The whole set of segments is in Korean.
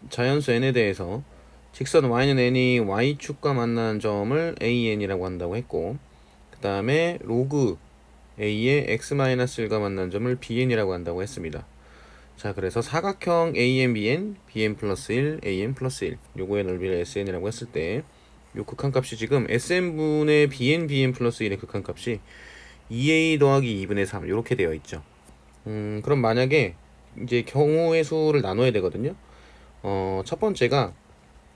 자연수 n에 대해서 직선 y는 n이 y축과 만나는 점을 an이라고 한다고 했고, 그 다음에 로그 a의 x-1과 만나는 점을 bn이라고 한다고 했습니다. 자, 그래서 사각형 AN, BN, BN 플러스 1, AN 플러스 1 요거의 넓이를 SN이라고 했을 때 요 극한값이 지금 SN분의 BN, BN 플러스 1의 극한값이 2A 더하기 2분의 3 이렇게 되어 있죠. 그럼 만약에 이제 경우의 수를 나눠야 되거든요. 첫 번째가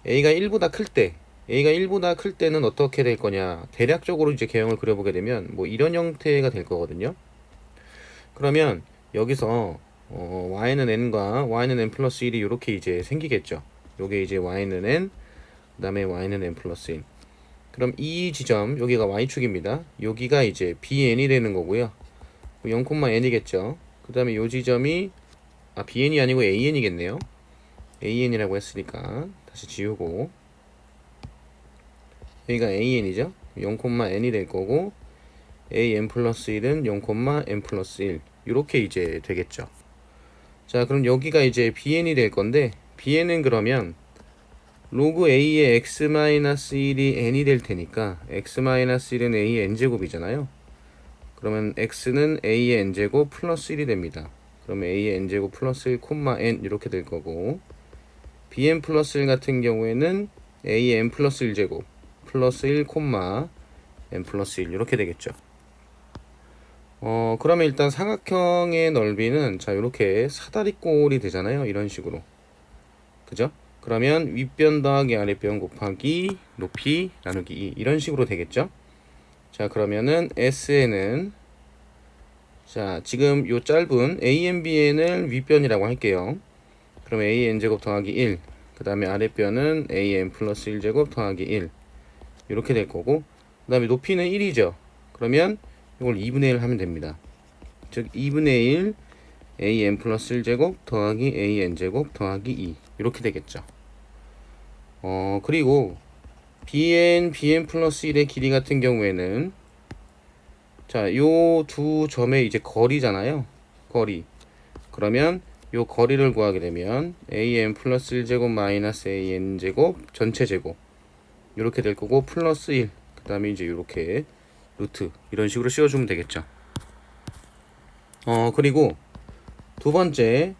A가 1보다 클 때, A가 1보다 클 때는 어떻게 될 거냐. 대략적으로 이제 개형을 그려보게 되면 뭐 이런 형태가 될 거거든요. 그러면 여기서 y는 n과 y는 n 플러스 1이 이렇게 이제 생기겠죠. 요게 이제 y는 n, 그 다음에 y는 n 플러스 1. 그럼 이 지점, 여기가 y축입니다. 여기가 이제 bn이 되는 거고요. 0,n이겠죠. 그 다음에 요 지점이 bn이 아니고 an이겠네요. an이라고 했으니까 다시 지우고 여기가 an이죠. 0,n이 될 거고 an 플러스 1은 0,n 플러스 1 이렇게 이제 되겠죠. 자, 그럼 여기가 이제 bn이 될 건데 bn은 그러면 로그 a의 x-1이 n이 될 테니까 x-1은 a의 n제곱이잖아요. 그러면 x는 a의 n제곱 플러스 1이 됩니다. 그러면 a의 n제곱 플러스 1, n 이렇게 될 거고, bn 플러스 1 같은 경우에는 a의 n 플러스 1제곱 플러스 1, n 플러스 1 이렇게 되겠죠. 그러면 일단 사각형의 넓이는 자 이렇게 사다리꼴이 되잖아요. 이런 식으로. 그죠? 그러면 윗변 더하기 아랫변 곱하기 높이 나누기 2 이런 식으로 되겠죠? 자, 그러면은 SN은 자 지금 요 짧은 ANBN을 윗변이라고 할게요. 그럼 AN제곱 더하기 1, 그 다음에 아랫변은 AN 플러스 1제곱 더하기 1 이렇게 될 거고, 그 다음에 높이는 1이죠. 그러면 이걸 2분의 1 하면 됩니다. 즉 2분의 1 AN 플러스 1제곱 더하기 AN제곱 더하기 2 이렇게 되겠죠. 그리고 BN 플러스 1의 길이 같은 경우에는 자, 요 두 점의 이제 거리잖아요. 거리. 그러면 요 거리를 구하게 되면 AN 플러스 1제곱 마이너스 AN 제곱 전체 제곱 이렇게 될 거고 플러스 1. 그 다음에 이제 이렇게 루트 이런 식으로 씌워주면 되겠죠. 그리고 두 번째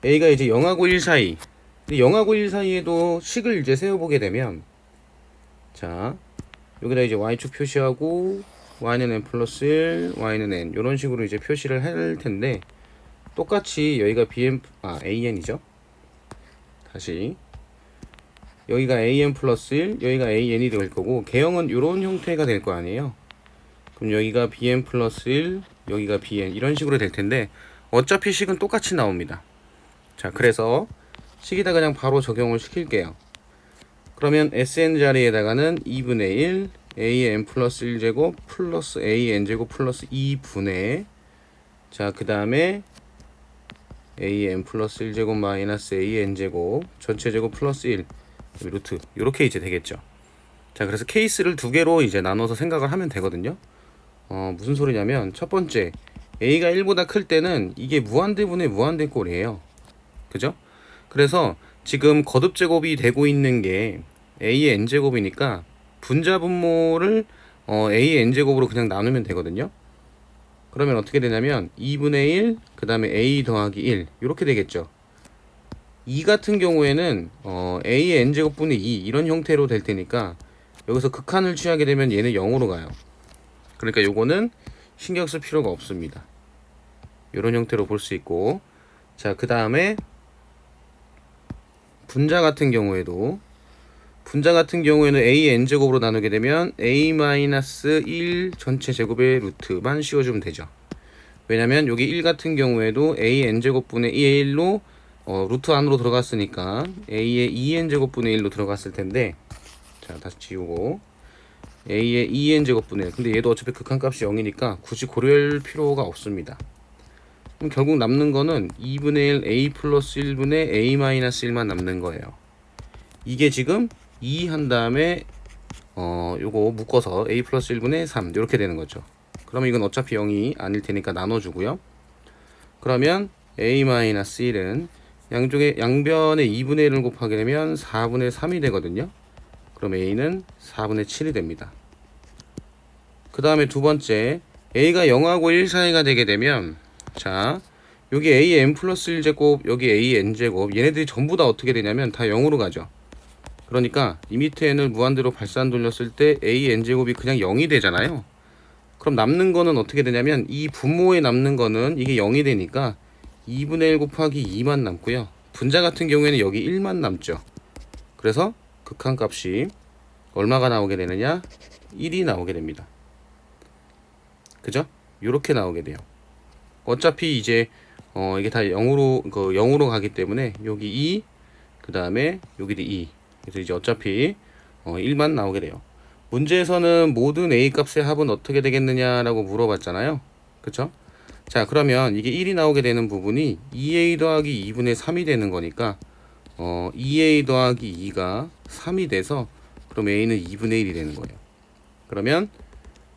A가 이제 0하고 1 사이, 0하고 1 사이에도 식을 이제 세워보게 되면 자 여기다 이제 y축 표시하고 y는 n 플러스 1, y는 n 이런 식으로 이제 표시를 할 텐데 똑같이 여기가 an이죠. 다시 여기가 an 플러스 1, 여기가 an이 될 거고 개형은 이런 형태가 될 거 아니에요. 그럼 여기가 bn 플러스 1, 여기가 bn 이런 식으로 될 텐데 어차피 식은 똑같이 나옵니다. 자, 그래서 식에다 그냥 바로 적용을 시킬게요. 그러면 SN 자리에다가는 2분의 1 AN 플러스 1제곱 플러스 AN제곱 플러스 2분의 자, 그 다음에 AN 플러스 1제곱 마이너스 AN제곱 전체제곱 플러스 1 루트 이렇게 이제 되겠죠. 자, 그래서 케이스를 두 개로 이제 나눠서 생각을 하면 되거든요. 무슨 소리냐면 첫 번째 A가 1보다 클 때는 이게 무한대분의 무한대꼴이에요. 그죠? 그래서 지금 거듭 제곱이 되고 있는 게 A의 n제곱이니까 분자 분모를 A의 n제곱으로 그냥 나누면 되거든요. 그러면 어떻게 되냐면 2분의 1, 그 다음에 A 더하기 1 이렇게 되겠죠. 2 같은 경우에는 A의 n제곱분의 2 이런 형태로 될 테니까 여기서 극한을 취하게 되면 얘는 0으로 가요. 그러니까 요거는 신경 쓸 필요가 없습니다. 이런 형태로 볼 수 있고, 자, 그 다음에 분자 같은 경우에는 a n제곱으로 나누게 되면 a-1 전체 제곱의 루트만 씌워주면 되죠. 왜냐면 여기 1 같은 경우에도 a n제곱분의 1로 루트 안으로 들어갔으니까 a의 2n제곱분의 1로 들어갔을 텐데, 자, 다시 지우고 a의 2n제곱분의 1, 근데 얘도 어차피 극한값이 0이니까 굳이 고려할 필요가 없습니다. 그럼 결국 남는 거는 2분의 1 a 플러스 1분의 a-1만 남는 거예요. 이게 지금 2 한 다음에 요거 묶어서 a 플러스 1분의 3 이렇게 되는 거죠. 그러면 이건 어차피 0이 아닐 테니까 나눠주고요. 그러면 a-1은 양변에 2분의 1을 곱하게 되면 4분의 3이 되거든요. 그럼 a는 4분의 7이 됩니다. 그 다음에 두 번째, a가 0하고 1 사이가 되게 되면, 자, 여기 a n 플러스 1제곱, 여기 a n제곱, 얘네들이 전부 다 어떻게 되냐면 다 0으로 가죠. 그러니까 이 밑에 n을 무한대로 발산 돌렸을 때 a n제곱이 그냥 0이 되잖아요. 그럼 남는 거는 어떻게 되냐면 이 분모에 남는 거는 이게 0이 되니까 2분의 1 곱하기 2만 남고요. 분자 같은 경우에는 여기 1만 남죠. 그래서 극한값이 얼마가 나오게 되느냐? 1이 나오게 됩니다. 그죠? 이렇게 나오게 돼요. 어차피 이제 이게 다 0으로 가기 때문에 여기 2, 그 다음에 여기도 2. 그래서 이제 어차피 1만 나오게 돼요. 문제에서는 모든 a 값의 합은 어떻게 되겠느냐라고 물어봤잖아요. 그쵸? 자, 그러면 이게 1이 나오게 되는 부분이 2a 더하기 2분의 3이 되는 거니까 2a 더하기 2가 3이 돼서 그럼 a는 2분의 1이 되는 거예요. 그러면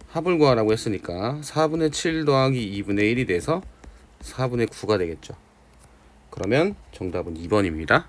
합을 구하라고 했으니까 4분의 7 더하기 2분의 1이 돼서 4분의 9가 되겠죠. 그러면 정답은 2번입니다.